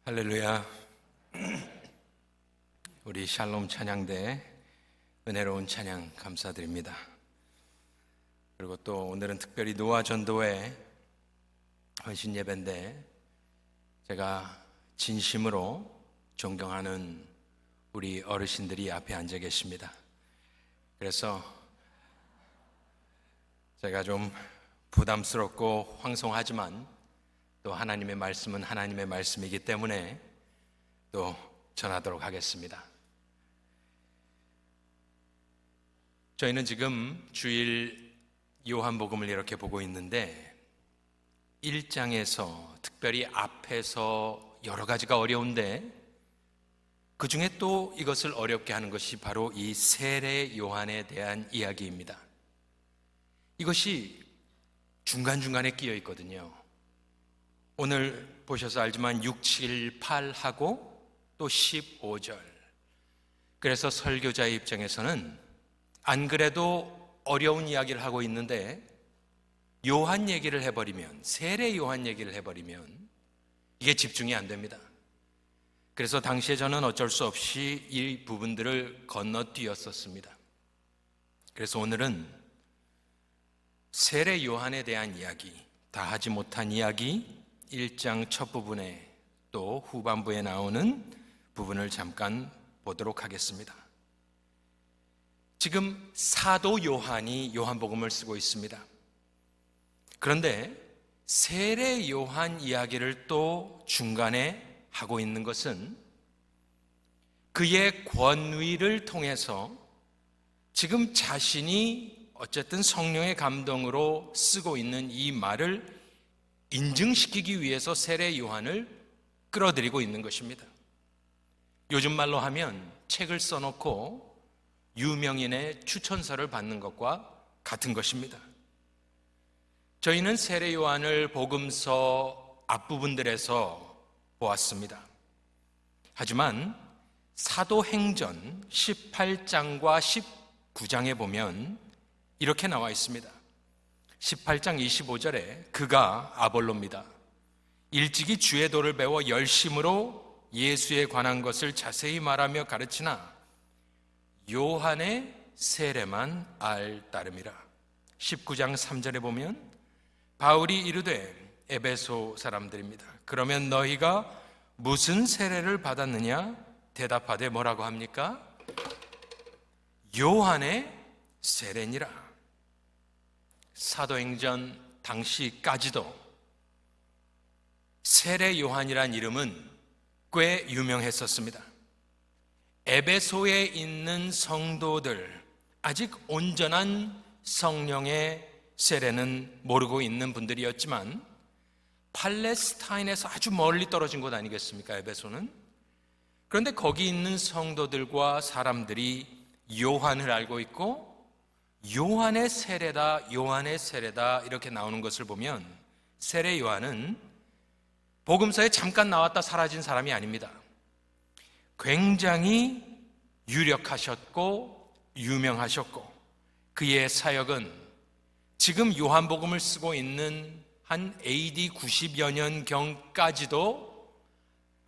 할렐루야. 우리 샬롬 찬양대 은혜로운 찬양 감사드립니다. 그리고 또 오늘은 특별히 노아 전도회 헌신 예배인데 제가 진심으로 존경하는 우리 어르신들이 앞에 앉아 계십니다. 그래서 제가 좀 부담스럽고 황송하지만 또 하나님의 말씀은 하나님의 말씀이기 때문에 또 전하도록 하겠습니다. 저희는 지금 주일 요한복음을 이렇게 보고 있는데 1장에서 특별히 앞에서 여러 가지가 어려운데 그 중에 또 이것을 어렵게 하는 것이 바로 이 세례 요한에 대한 이야기입니다. 이것이 중간중간에 끼어 있거든요. 오늘 보셔서 알지만 6, 7, 8하고 또 15절. 그래서 설교자의 입장에서는 안 그래도 어려운 이야기를 하고 있는데 요한 얘기를 해버리면, 세례 요한 얘기를 해버리면 이게 집중이 안 됩니다. 그래서 당시에 저는 어쩔 수 없이 이 부분들을 건너뛰었었습니다. 그래서 오늘은 세례 요한에 대한 이야기, 다 하지 못한 이야기, 1장 첫 부분에 또 후반부에 나오는 부분을 잠깐 보도록 하겠습니다. 지금 사도 요한이 요한복음을 쓰고 있습니다. 그런데 세례 요한 이야기를 또 중간에 하고 있는 것은 그의 권위를 통해서 지금 자신이 어쨌든 성령의 감동으로 쓰고 있는 이 말을 인증시키기 위해서 세례 요한을 끌어들이고 있는 것입니다. 요즘 말로 하면 책을 써놓고 유명인의 추천서를 받는 것과 같은 것입니다. 저희는 세례 요한을 복음서 앞부분들에서 보았습니다. 하지만 사도행전 18장과 19장에 보면 이렇게 나와 있습니다. 18장 25절에 그가 아볼로입니다. 일찍이 주의 도를 배워 열심으로 예수에 관한 것을 자세히 말하며 가르치나 요한의 세례만 알 따름이라. 19장 3절에 보면 바울이 이르되 에베소 사람들입니다. 그러면 너희가 무슨 세례를 받았느냐? 대답하되 뭐라고 합니까? 요한의 세례니라. 사도행전 당시까지도 세례 요한이란 이름은 꽤 유명했었습니다. 에베소에 있는 성도들, 아직 온전한 성령의 세례는 모르고 있는 분들이었지만 팔레스타인에서 아주 멀리 떨어진 곳 아니겠습니까? 에베소는. 그런데 거기 있는 성도들과 사람들이 요한을 알고 있고 요한의 세례다, 요한의 세례다 이렇게 나오는 것을 보면 세례 요한은 복음서에 잠깐 나왔다 사라진 사람이 아닙니다. 굉장히 유력하셨고 유명하셨고 그의 사역은 지금 요한복음을 쓰고 있는 한 AD 90여 년경까지도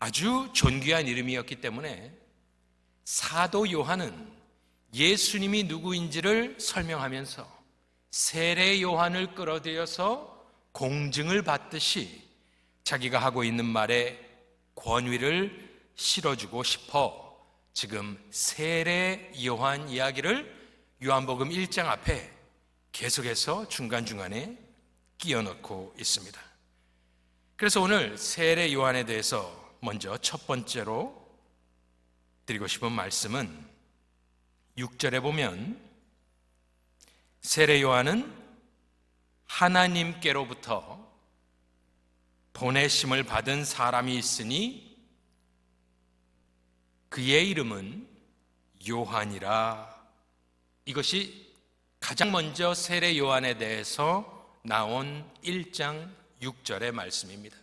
아주 존귀한 이름이었기 때문에 사도 요한은 예수님이 누구인지를 설명하면서 세례 요한을 끌어들여서 공증을 받듯이 자기가 하고 있는 말에 권위를 실어주고 싶어 지금 세례 요한 이야기를 요한복음 1장 앞에 계속해서 중간중간에 끼워 넣고 있습니다. 그래서 오늘 세례 요한에 대해서 먼저 첫 번째로 드리고 싶은 말씀은 6절에 보면 세례 요한은 하나님께로부터 보내심을 받은 사람이 있으니 그의 이름은 요한이라. 이것이 가장 먼저 세례 요한에 대해서 나온 1장 6절의 말씀입니다.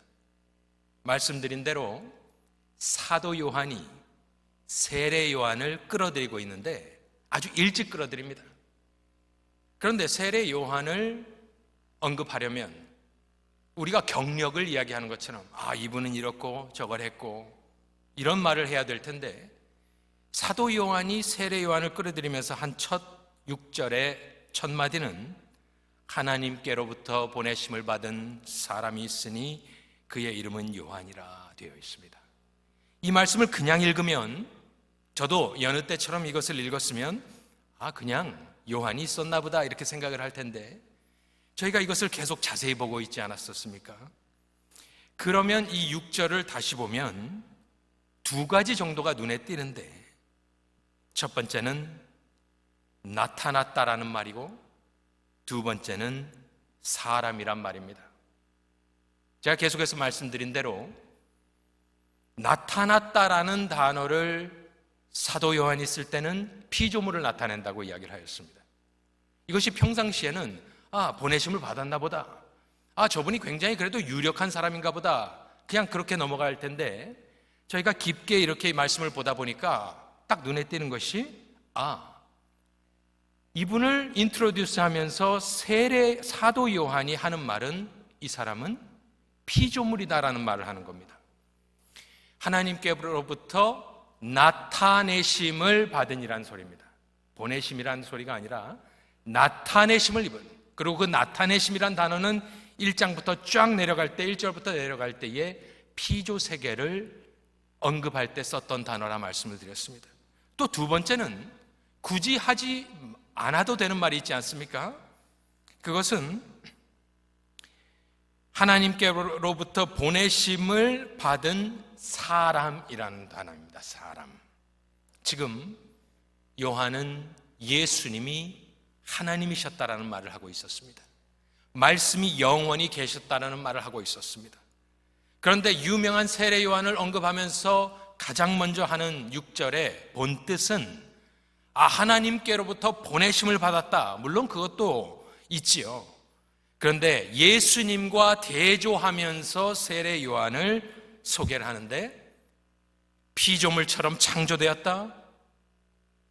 말씀드린 대로 사도 요한이 세례 요한을 끌어들이고 있는데 아주 일찍 끌어들입니다. 그런데 세례 요한을 언급하려면 우리가 경력을 이야기하는 것처럼 이분은 이렇고 저걸 했고 이런 말을 해야 될 텐데, 사도 요한이 세례 요한을 끌어들이면서 한 첫 6절의 첫 마디는 하나님께로부터 보내심을 받은 사람이 있으니 그의 이름은 요한이라 되어 있습니다. 이 말씀을 그냥 읽으면, 저도 여느 때처럼 이것을 읽었으면 그냥 요한이 있었나 보다 이렇게 생각을 할 텐데, 저희가 이것을 계속 자세히 보고 있지 않았었습니까? 그러면 이 6절을 다시 보면 두 가지 정도가 눈에 띄는데, 첫 번째는 나타났다라는 말이고 두 번째는 사람이란 말입니다. 제가 계속해서 말씀드린 대로 나타났다라는 단어를 사도 요한이 쓸 때는 피조물을 나타낸다고 이야기를 하였습니다. 이것이 평상시에는 보내심을 받았나 보다, 저분이 굉장히 그래도 유력한 사람인가 보다, 그냥 그렇게 넘어갈 텐데, 저희가 깊게 이렇게 말씀을 보다 보니까 딱 눈에 띄는 것이 이분을 인트로듀스 하면서 사도 요한이 하는 말은, 이 사람은 피조물이다라는 말을 하는 겁니다. 하나님께로부터 나타내심을 받은 이란 소리입니다. 보내심이란 소리가 아니라 나타내심을 입은, 그리고 그 나타내심이란 단어는 1장부터 쫙 내려갈 때, 1절부터 내려갈 때에 피조 세계를 언급할 때 썼던 단어라 말씀을 드렸습니다. 또 두 번째는 굳이 하지 않아도 되는 말이 있지 않습니까? 그것은 하나님께로부터 보내심을 받은 사람이라는 단어입니다. 사람. 지금 요한은 예수님이 하나님이셨다라는 말을 하고 있었습니다. 말씀이 영원히 계셨다라는 말을 하고 있었습니다. 그런데 유명한 세례 요한을 언급하면서 가장 먼저 하는 6절의 본뜻은 하나님께로부터 보내심을 받았다, 물론 그것도 있지요. 그런데 예수님과 대조하면서 세례 요한을 소개를 하는데, 피조물처럼 창조되었다,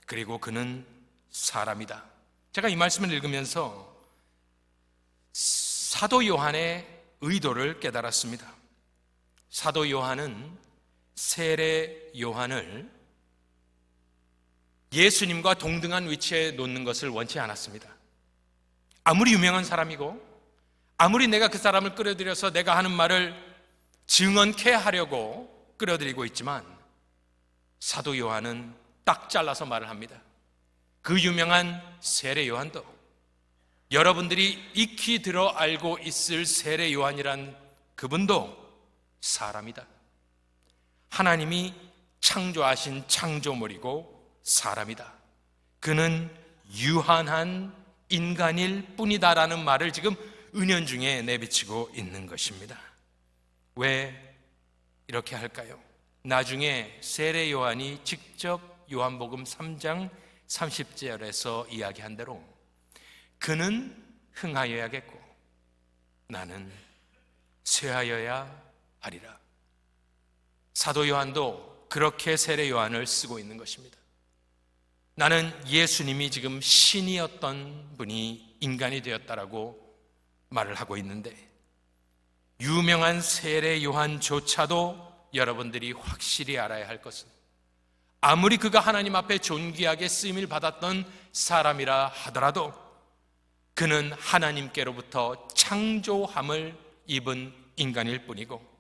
그리고 그는 사람이다. 제가 이 말씀을 읽으면서 사도 요한의 의도를 깨달았습니다. 사도 요한은 세례 요한을 예수님과 동등한 위치에 놓는 것을 원치 않았습니다. 아무리 유명한 사람이고 아무리 내가 그 사람을 끌어들여서 내가 하는 말을 증언케 하려고 끌어들이고 있지만, 사도 요한은 딱 잘라서 말을 합니다. 그 유명한 세례 요한도, 여러분들이 익히 들어 알고 있을 세례 요한이란 그분도 사람이다. 하나님이 창조하신 창조물이고 사람이다. 그는 유한한 인간일 뿐이다라는 말을 지금 은연중에 내비치고 있는 것입니다. 왜 이렇게 할까요? 나중에 세례 요한이 직접 요한복음 3장 30절에서 이야기한 대로 그는 흥하여야겠고 나는 쇠하여야 하리라. 사도 요한도 그렇게 세례 요한을 쓰고 있는 것입니다. 나는 예수님이 지금 신이었던 분이 인간이 되었다라고 말을 하고 있는데, 유명한 세례 요한조차도 여러분들이 확실히 알아야 할 것은, 아무리 그가 하나님 앞에 존귀하게 쓰임을 받았던 사람이라 하더라도 그는 하나님께로부터 창조함을 입은 인간일 뿐이고,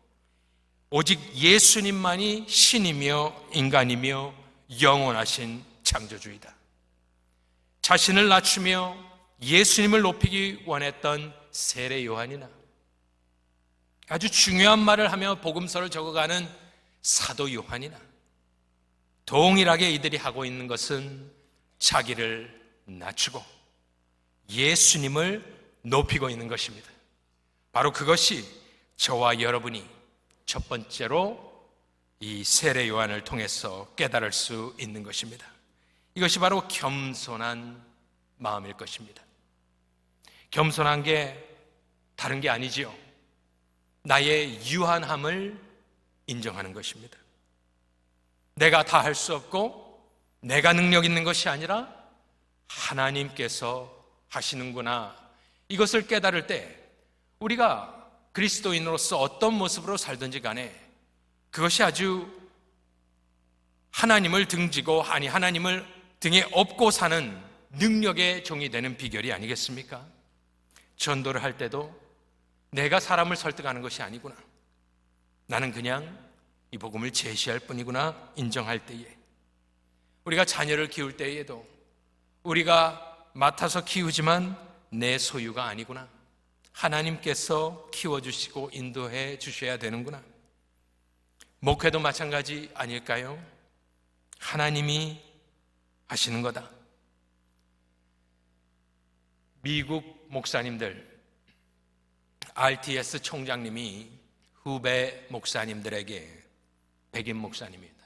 오직 예수님만이 신이며 인간이며 영원하신 창조주이다. 자신을 낮추며 예수님을 높이기 원했던 세례 요한이나 아주 중요한 말을 하며 복음서를 적어가는 사도 요한이나 동일하게 이들이 하고 있는 것은 자기를 낮추고 예수님을 높이고 있는 것입니다. 바로 그것이 저와 여러분이 첫 번째로 이 세례 요한을 통해서 깨달을 수 있는 것입니다. 이것이 바로 겸손한 마음일 것입니다. 겸손한 게 다른 게 아니지요. 나의 유한함을 인정하는 것입니다. 내가 다 할 수 없고 내가 능력 있는 것이 아니라 하나님께서 하시는구나, 이것을 깨달을 때 우리가 그리스도인으로서 어떤 모습으로 살든지 간에 그것이 아주 하나님을 등지고, 아니 하나님을 등에 업고 사는 능력의 종이 되는 비결이 아니겠습니까? 전도를 할 때도 내가 사람을 설득하는 것이 아니구나, 나는 그냥 이 복음을 제시할 뿐이구나 인정할 때에, 우리가 자녀를 키울 때에도 우리가 맡아서 키우지만 내 소유가 아니구나, 하나님께서 키워주시고 인도해 주셔야 되는구나. 목회도 마찬가지 아닐까요? 하나님이 하시는 거다. 미국 목사님들, RTS 총장님이 후배 목사님들에게, 백인 목사님입니다,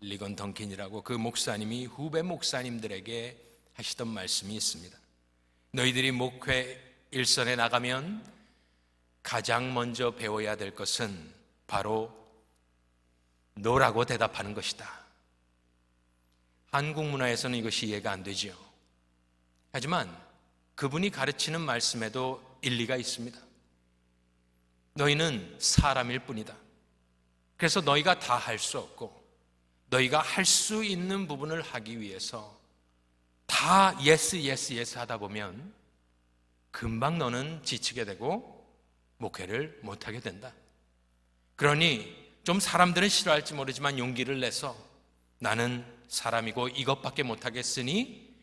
리건 던킨이라고, 그 목사님이 후배 목사님들에게 하시던 말씀이 있습니다. 너희들이 목회 일선에 나가면 가장 먼저 배워야 될 것은 바로 노라고 대답하는 것이다. 한국 문화에서는 이것이 이해가 안 되지요. 하지만 그분이 가르치는 말씀에도 일리가 있습니다. 너희는 사람일 뿐이다. 그래서 너희가 다 할 수 없고, 너희가 할 수 있는 부분을 하기 위해서 다 예스 하다 보면 금방 너는 지치게 되고 목회를 못하게 된다. 그러니 좀 사람들은 싫어할지 모르지만 용기를 내서 나는 사람이고 이것밖에 못하겠으니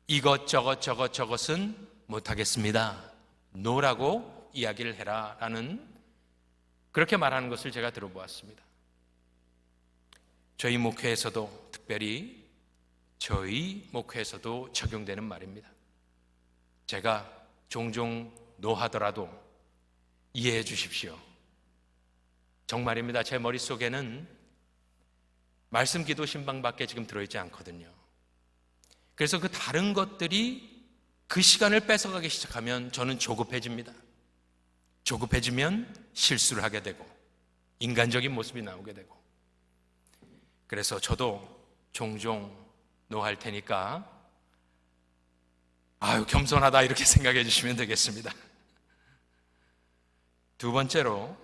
저것은 못하겠습니다, 노라고 이야기를 해라 라는, 그렇게 말하는 것을 제가 들어보았습니다. 저희 목회에서도, 특별히 저희 목회에서도 적용되는 말입니다. 제가 종종 노하더라도 이해해 주십시오. 정말입니다. 제 머릿속에는 말씀, 기도, 신방밖에 지금 들어있지 않거든요. 그래서 그 다른 것들이 그 시간을 뺏어가기 시작하면 저는 조급해집니다. 조급해지면 실수를 하게 되고 인간적인 모습이 나오게 되고, 그래서 저도 종종 노할 테니까 아유 겸손하다 이렇게 생각해 주시면 되겠습니다. 두 번째로,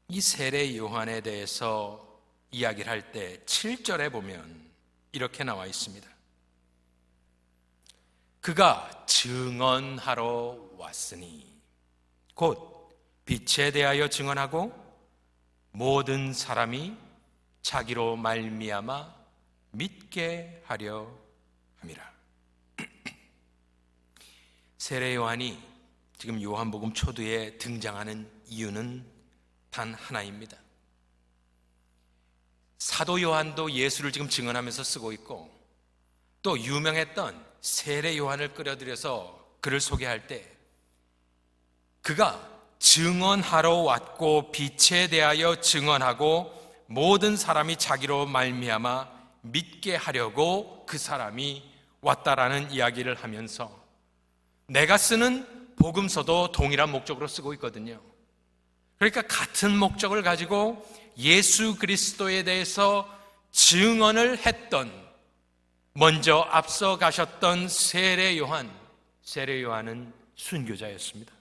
이 세례 요한에 대해서 이야기를 할 때 7절에 보면 이렇게 나와 있습니다. 그가 증언하러 왔으니, 곧 빛에 대하여 증언하고 모든 사람이 자기로 말미암아 믿게 하려 함이라. 세례 요한이 지금 요한복음 초두에 등장하는 이유는 단 하나입니다. 사도 요한도 예수를 지금 증언하면서 쓰고 있고, 또 유명했던 세례 요한을 끌어들여서 그를 소개할 때 그가 증언하러 왔고 빛에 대하여 증언하고 모든 사람이 자기로 말미암아 믿게 하려고 그 사람이 왔다라는 이야기를 하면서, 내가 쓰는 복음서도 동일한 목적으로 쓰고 있거든요. 그러니까 같은 목적을 가지고 예수 그리스도에 대해서 증언을 했던, 먼저 앞서 가셨던 세례 요한은 순교자였습니다.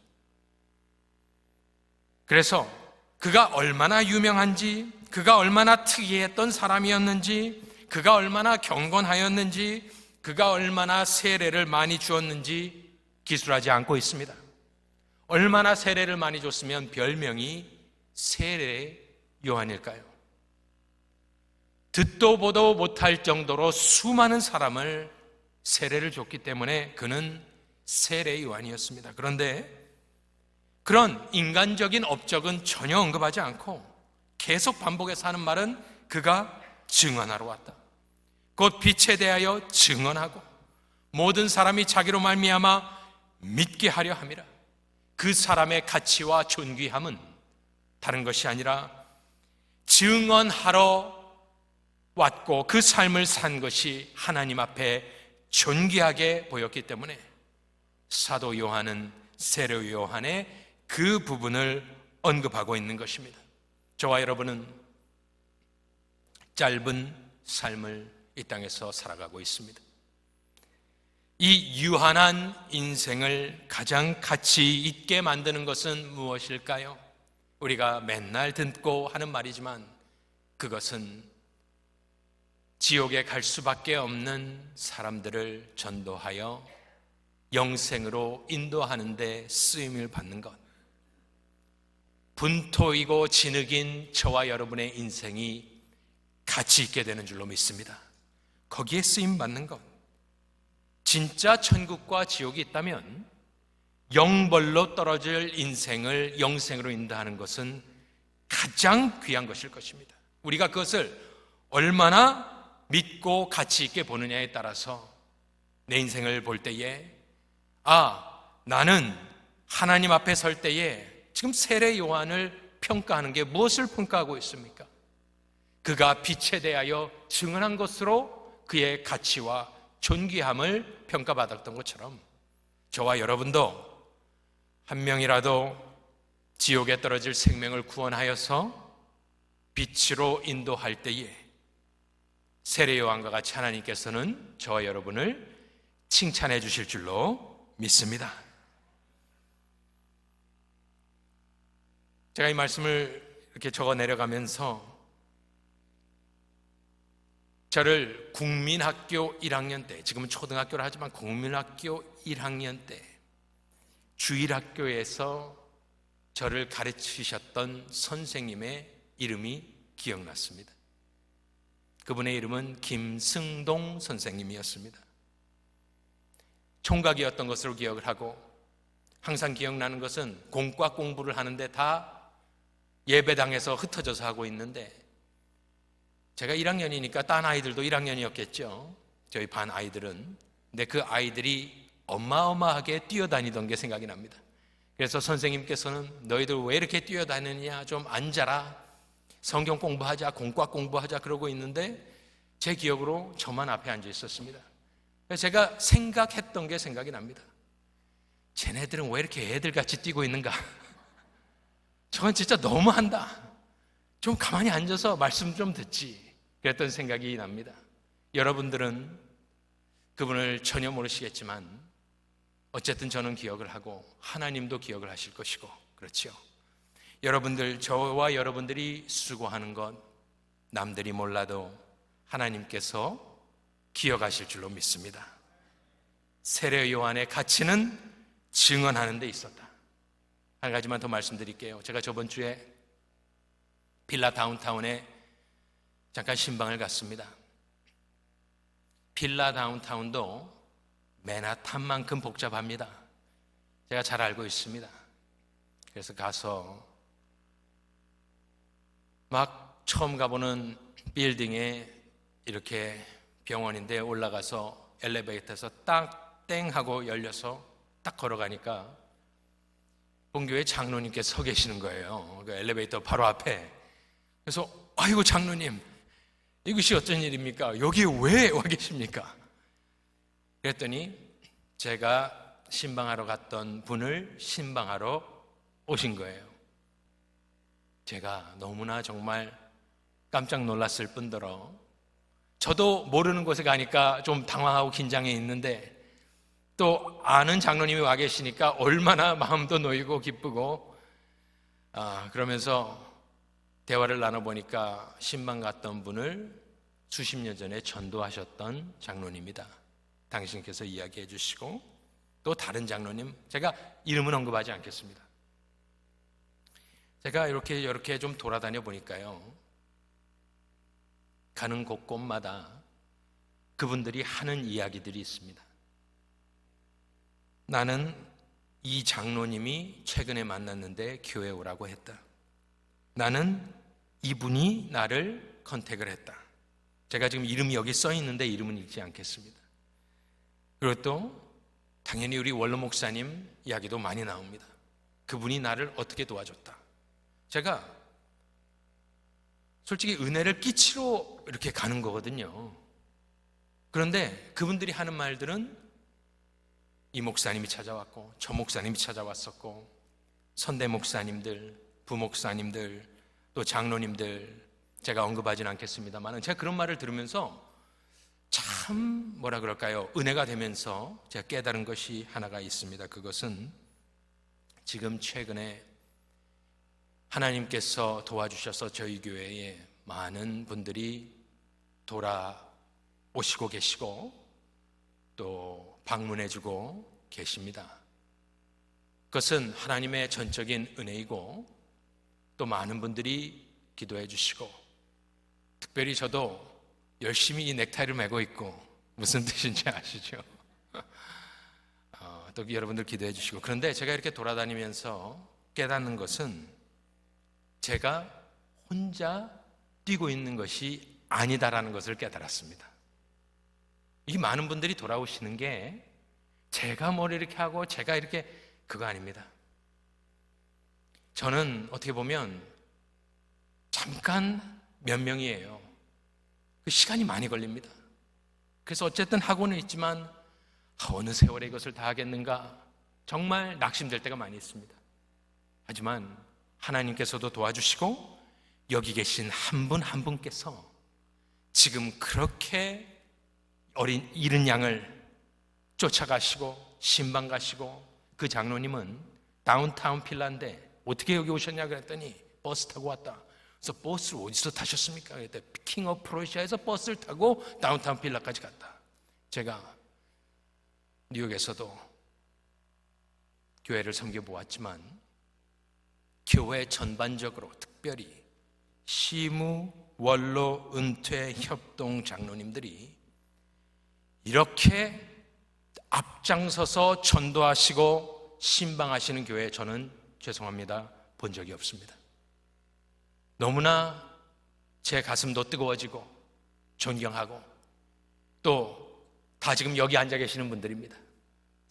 그래서 그가 얼마나 유명한지, 그가 얼마나 특이했던 사람이었는지, 그가 얼마나 경건하였는지, 그가 얼마나 세례를 많이 주었는지 기술하지 않고 있습니다. 얼마나 세례를 많이 줬으면 별명이 세례 요한일까요? 듣도 보도 못할 정도로 수많은 사람을 세례를 줬기 때문에 그는 세례 요한이었습니다. 그런데 그런 인간적인 업적은 전혀 언급하지 않고 계속 반복해서 하는 말은 그가 증언하러 왔다. 곧 빛에 대하여 증언하고 모든 사람이 자기로 말미암아 믿게 하려 함이라. 그 사람의 가치와 존귀함은 다른 것이 아니라 증언하러 왔고 그 삶을 산 것이 하나님 앞에 존귀하게 보였기 때문에 사도 요한은 세례 요한의 그 부분을 언급하고 있는 것입니다. 저와 여러분은 짧은 삶을 이 땅에서 살아가고 있습니다. 이 유한한 인생을 가장 가치 있게 만드는 것은 무엇일까요? 우리가 맨날 듣고 하는 말이지만 그것은 지옥에 갈 수밖에 없는 사람들을 전도하여 영생으로 인도하는 데 쓰임을 받는 것. 분토이고 진흙인 저와 여러분의 인생이 가치 있게 되는 줄로 믿습니다. 거기에 쓰임 받는 것. 진짜 천국과 지옥이 있다면 영벌로 떨어질 인생을 영생으로 인도하는 것은 가장 귀한 것일 것입니다. 우리가 그것을 얼마나 믿고 가치 있게 보느냐에 따라서 내 인생을 볼 때에 나는 하나님 앞에 설 때에 지금 세례 요한을 평가하는 게 무엇을 평가하고 있습니까? 그가 빛에 대하여 증언한 것으로 그의 가치와 존귀함을 평가받았던 것처럼 저와 여러분도 한 명이라도 지옥에 떨어질 생명을 구원하여서 빛으로 인도할 때에 세례 요한과 같이 하나님께서는 저와 여러분을 칭찬해 주실 줄로 믿습니다. 제가 이 말씀을 이렇게 적어 내려가면서 저를 국민학교 1학년 때, 지금은 초등학교를 하지만 국민학교 1학년 때 주일학교에서 저를 가르치셨던 선생님의 이름이 기억났습니다. 그분의 이름은 김승동 선생님이었습니다. 총각이었던 것으로 기억을 하고 항상 기억나는 것은 공과 공부를 하는데 다 예배당에서 흩어져서 하고 있는데 제가 1학년이니까 딴 아이들도 1학년이었겠죠. 저희 반 아이들은. 근데 그 아이들이 어마어마하게 뛰어다니던 게 생각이 납니다. 그래서 선생님께서는 너희들 왜 이렇게 뛰어다니느냐, 좀 앉아라, 성경 공부하자, 공과 공부하자 그러고 있는데 제 기억으로 저만 앞에 앉아 있었습니다. 그래서 제가 생각했던 게 생각이 납니다. 쟤네들은 왜 이렇게 애들같이 뛰고 있는가? 저건 진짜 너무한다. 좀 가만히 앉아서 말씀 좀 듣지. 그랬던 생각이 납니다. 여러분들은 그분을 전혀 모르시겠지만 어쨌든 저는 기억을 하고 하나님도 기억을 하실 것이고 그렇죠. 여러분들, 저와 여러분들이 수고하는 것 남들이 몰라도 하나님께서 기억하실 줄로 믿습니다. 세례 요한의 가치는 증언하는 데 있었다. 한 가지만 더 말씀드릴게요. 제가 저번 주에 빌라 다운타운에 잠깐 신방을 갔습니다. 빌라 다운타운도 맨하탄만큼 복잡합니다. 제가 잘 알고 있습니다. 그래서 가서 막 처음 가보는 빌딩에 이렇게 병원인데 올라가서 엘리베이터에서 딱 땡 하고 열려서 딱 걸어가니까 본교회 장로님께 서 계시는 거예요. 그 엘리베이터 바로 앞에. 그래서 아이고 장로님, 이것이 어쩐 일입니까? 여기 왜 와 계십니까? 그랬더니 제가 신방하러 갔던 분을 신방하러 오신 거예요. 제가 너무나 정말 깜짝 놀랐을 뿐더러 저도 모르는 곳에 가니까 좀 당황하고 긴장해 있는데 또 아는 장로님이 와 계시니까 얼마나 마음도 놓이고 기쁘고 그러면서 대화를 나눠보니까 신방 갔던 분을 수십 년 전에 전도하셨던 장로님이다. 당신께서 이야기해 주시고 또 다른 장로님, 제가 이름은 언급하지 않겠습니다. 제가 이렇게 좀 돌아다녀 보니까요, 가는 곳곳마다 그분들이 하는 이야기들이 있습니다. 나는 이 장로님이 최근에 만났는데 교회 오라고 했다. 나는 이분이 나를 컨택을 했다. 제가 지금 이름이 여기 써 있는데 이름은 읽지 않겠습니다. 그리고 또 당연히 우리 원로 목사님 이야기도 많이 나옵니다. 그분이 나를 어떻게 도와줬다. 제가 솔직히 은혜를 끼치러 이렇게 가는 거거든요. 그런데 그분들이 하는 말들은 이 목사님이 찾아왔고 저 목사님이 찾아왔었고 선대 목사님들, 부목사님들, 또 장로님들, 제가 언급하지는 않겠습니다만 제가 그런 말을 들으면서 참 뭐라 그럴까요? 은혜가 되면서 제가 깨달은 것이 하나가 있습니다. 그것은 지금 최근에 하나님께서 도와주셔서 저희 교회에 많은 분들이 돌아오시고 계시고 또 방문해주고 계십니다. 그것은 하나님의 전적인 은혜이고 또 많은 분들이 기도해 주시고, 특별히 저도 열심히 이 넥타이를 메고 있고 무슨 뜻인지 아시죠? 또 여러분들 기도해 주시고. 그런데 제가 이렇게 돌아다니면서 깨닫는 것은 제가 혼자 뛰고 있는 것이 아니다라는 것을 깨달았습니다. 이 많은 분들이 돌아오시는 게 제가 뭘 이렇게 하고 제가 이렇게, 그거 아닙니다. 저는 어떻게 보면 잠깐 몇 명이에요. 그 시간이 많이 걸립니다. 그래서 어쨌든 하고는 있지만 어느 세월에 이것을 다 하겠는가 정말 낙심될 때가 많이 있습니다. 하지만 하나님께서도 도와주시고 여기 계신 한 분 한 분께서 지금 그렇게 어린 이른 양을 쫓아가시고 신방 가시고, 그 장로님은 다운타운 필라인데 어떻게 여기 오셨냐 그랬더니 버스 타고 왔다. 그래서 버스를 어디서 타셨습니까? 그랬더니 킹 오브 프로시아에서 버스를 타고 다운타운 필라까지 갔다. 제가 뉴욕에서도 교회를 섬겨보았지만 교회 전반적으로 특별히 시무, 원로, 은퇴, 협동 장로님들이 이렇게 앞장서서 전도하시고 신방하시는 교회 저는 죄송합니다 본 적이 없습니다. 너무나 제 가슴도 뜨거워지고 존경하고 또 다 지금 여기 앉아 계시는 분들입니다.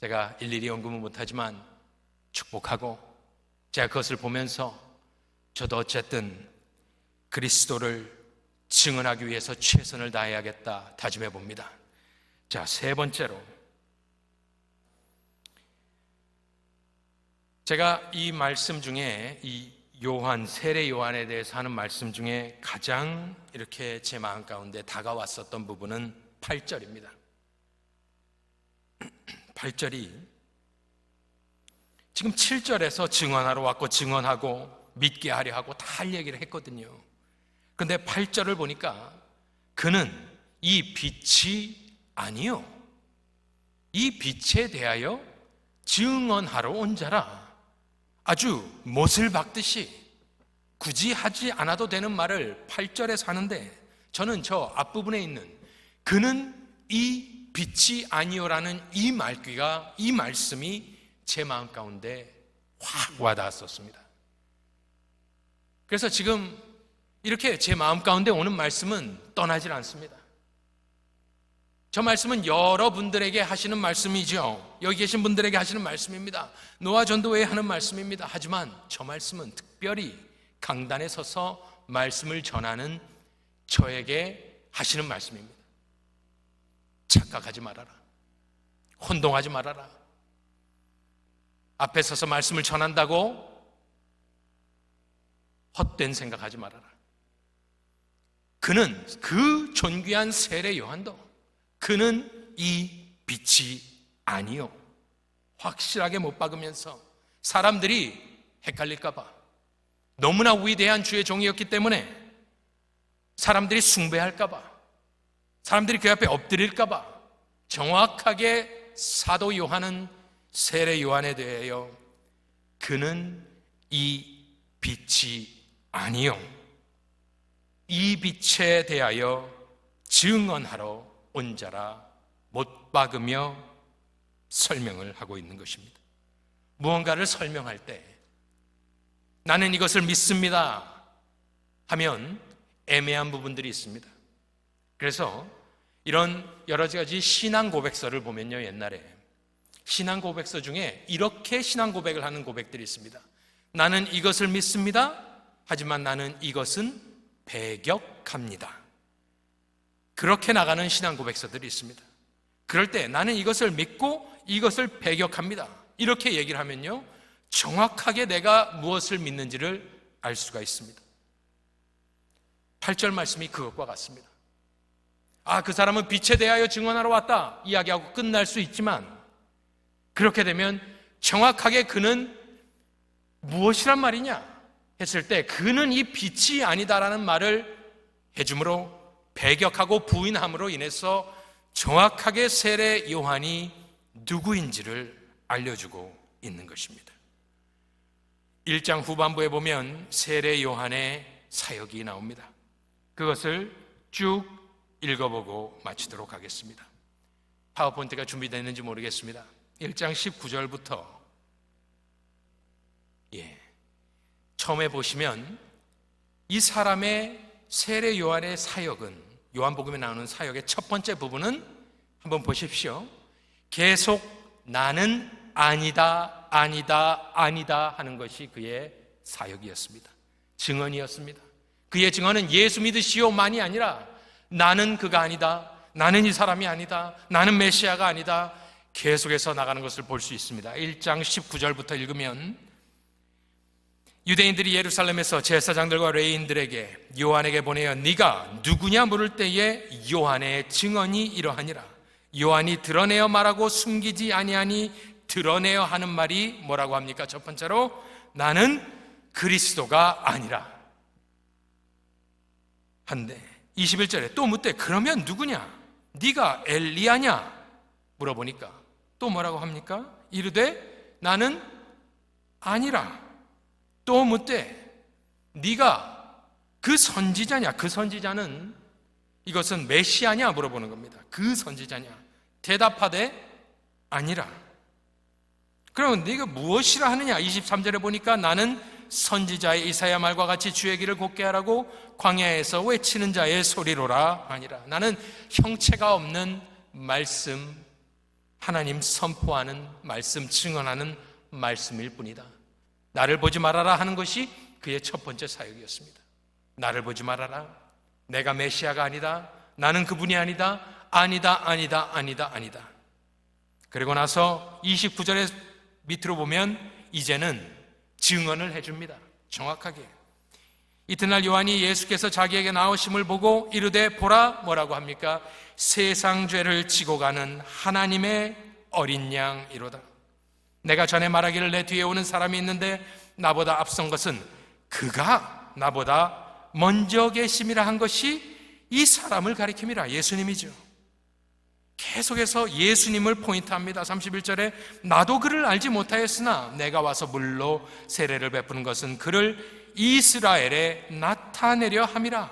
제가 일일이 언급은 못하지만 축복하고, 제가 그것을 보면서 저도 어쨌든 그리스도를 증언하기 위해서 최선을 다해야겠다 다짐해 봅니다. 자, 세 번째로, 제가 이 말씀 중에 이 요한, 세례 요한에 대해서 하는 말씀 중에 가장 이렇게 제 마음 가운데 다가왔었던 부분은 8절입니다. 8절이 지금 7절에서 증언하러 왔고 증언하고 믿게 하려 하고 다 할 얘기를 했거든요. 그런데 8절을 보니까 그는 이 빛이 아니요 이 빛에 대하여 증언하러 온 자라. 아주 못을 박듯이 굳이 하지 않아도 되는 말을 8절에서 하는데, 저는 저 앞부분에 있는 그는 이 빛이 아니요라는 이 말귀가, 이 말씀이 제 마음 가운데 확 와닿았었습니다. 그래서 지금 이렇게 제 마음 가운데 오는 말씀은 떠나질 않습니다. 저 말씀은 여러분들에게 하시는 말씀이죠. 여기 계신 분들에게 하시는 말씀입니다. 노아 전도회에 하는 말씀입니다. 하지만 저 말씀은 특별히 강단에 서서 말씀을 전하는 저에게 하시는 말씀입니다. 착각하지 말아라. 혼동하지 말아라. 앞에 서서 말씀을 전한다고 헛된 생각하지 말아라. 그는, 그 존귀한 세례 요한도 그는 이 빛이 아니요, 확실하게 못 박으면서 사람들이 헷갈릴까봐, 너무나 위대한 주의 종이었기 때문에 사람들이 숭배할까봐, 사람들이 그 앞에 엎드릴까봐 정확하게 사도 요한은, 세례 요한에 대하여 그는 이 빛이 아니요 이 빛에 대하여 증언하러 온 자라 못 박으며 설명을 하고 있는 것입니다. 무언가를 설명할 때 나는 이것을 믿습니다 하면 애매한 부분들이 있습니다. 그래서 이런 여러 가지 신앙 고백서를 보면요, 옛날에 신앙 고백서 중에 이렇게 신앙 고백을 하는 고백들이 있습니다. 나는 이것을 믿습니다, 하지만 나는 이것은 배격합니다. 그렇게 나가는 신앙 고백서들이 있습니다. 그럴 때 나는 이것을 믿고 이것을 배격합니다, 이렇게 얘기를 하면요, 정확하게 내가 무엇을 믿는지를 알 수가 있습니다. 8절 말씀이 그것과 같습니다. 그 사람은 빛에 대하여 증언하러 왔다 이야기하고 끝날 수 있지만, 그렇게 되면 정확하게 그는 무엇이란 말이냐 했을 때 그는 이 빛이 아니다라는 말을 해줌으로, 배격하고 부인함으로 인해서 정확하게 세례 요한이 누구인지를 알려주고 있는 것입니다. 1장 후반부에 보면 세례 요한의 사역이 나옵니다. 그것을 쭉 읽어보고 마치도록 하겠습니다. 파워포인트가 준비되어 있는지 모르겠습니다. 1장 19절부터 처음에 보시면 이 사람의 세례 요한의 사역은, 요한복음에 나오는 사역의 첫 번째 부분은 한번 보십시오. 계속 나는 아니다, 아니다, 아니다 하는 것이 그의 사역이었습니다. 증언이었습니다. 그의 증언은 예수 믿으시오만이 아니라 나는 그가 아니다, 나는 이 사람이 아니다, 나는 메시아가 아니다, 계속해서 나가는 것을 볼 수 있습니다. 1장 19절부터 읽으면 유대인들이 예루살렘에서 제사장들과 레위인들에게 요한에게 보내어 네가 누구냐 물을 때에 요한의 증언이 이러하니라. 요한이 드러내어 말하고 숨기지 아니하니 드러내어 하는 말이 뭐라고 합니까? 첫 번째로 나는 그리스도가 아니라 한데, 21절에 또 묻되 그러면 누구냐? 네가 엘리야냐? 물어보니까 또 뭐라고 합니까? 이르되 나는 아니라. 또 묻되 네가 그 선지자냐? 그 선지자는 이것은 메시아냐? 물어보는 겁니다. 그 선지자냐? 대답하되 아니라. 그러면 네가 무엇이라 하느냐? 23절에 보니까 나는 선지자의 이사야 말과 같이 주의 길을 곧게 하라고 광야에서 외치는 자의 소리로라 아니라. 나는 형체가 없는 말씀, 하나님 선포하는 말씀, 증언하는 말씀일 뿐이다. 나를 보지 말아라 하는 것이 그의 첫 번째 사역이었습니다. 나를 보지 말아라. 내가 메시아가 아니다. 나는 그분이 아니다. 아니다, 아니다, 아니다, 아니다. 그리고 나서 29절에 밑으로 보면 이제는 증언을 해줍니다. 정확하게. 이튿날 요한이 예수께서 자기에게 나오심을 보고 이르되 보라, 뭐라고 합니까? 세상 죄를 지고 가는 하나님의 어린 양이로다. 내가 전에 말하기를 내 뒤에 오는 사람이 있는데 나보다 앞선 것은 그가 나보다 먼저 계심이라 한 것이 이 사람을 가리킴이라. 예수님이죠. 계속해서 예수님을 포인트합니다. 31절에 나도 그를 알지 못하였으나 내가 와서 물로 세례를 베푸는 것은 그를 이스라엘에 나타내려 함이라.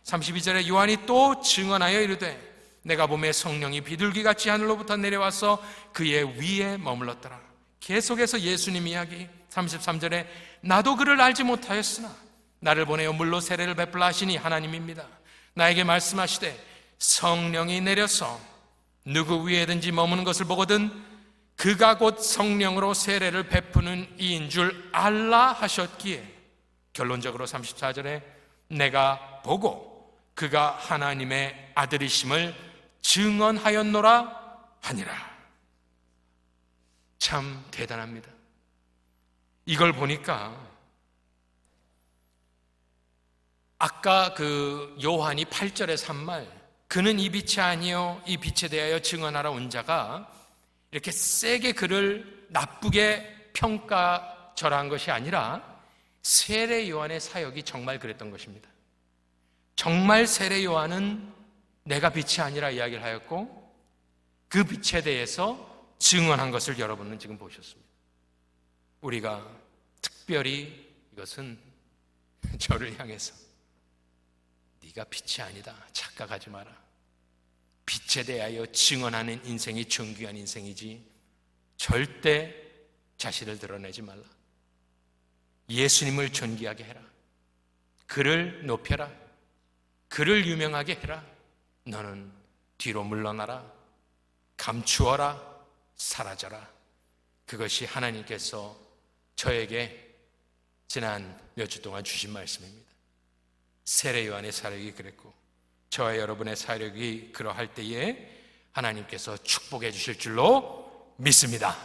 32절에 요한이 또 증언하여 이르되 내가 보매 성령이 비둘기같이 하늘로부터 내려와서 그의 위에 머물렀더라. 계속해서 예수님 이야기. 33절에 나도 그를 알지 못하였으나 나를 보내어 물로 세례를 베풀라 하시니 하나님입니다. 나에게 말씀하시되 성령이 내려서 누구 위에든지 머무는 것을 보거든 그가 곧 성령으로 세례를 베푸는 이인 줄 알라 하셨기에, 결론적으로 34절에 내가 보고 그가 하나님의 아들이심을 증언하였노라 하니라. 참 대단합니다. 이걸 보니까 아까 그 요한이 8절에서 한 말, 그는 이 빛이 아니요 이 빛에 대하여 증언하러 온 자가 이렇게 세게 그를 나쁘게 평가절하한 것이 아니라 세례 요한의 사역이 정말 그랬던 것입니다. 정말 세례 요한은 내가 빛이 아니라 이야기를 하였고 그 빛에 대해서 증언한 것을 여러분은 지금 보셨습니다. 우리가 특별히 이것은 저를 향해서 네가 빛이 아니다, 착각하지 마라. 빛에 대하여 증언하는 인생이 존귀한 인생이지 절대 자신을 드러내지 말라. 예수님을 존귀하게 해라. 그를 높여라. 그를 유명하게 해라. 너는 뒤로 물러나라. 감추어라. 사라져라. 그것이 하나님께서 저에게 지난 몇 주 동안 주신 말씀입니다. 세례 요한의 사역이 그랬고 저와 여러분의 사역이 그러할 때에 하나님께서 축복해 주실 줄로 믿습니다.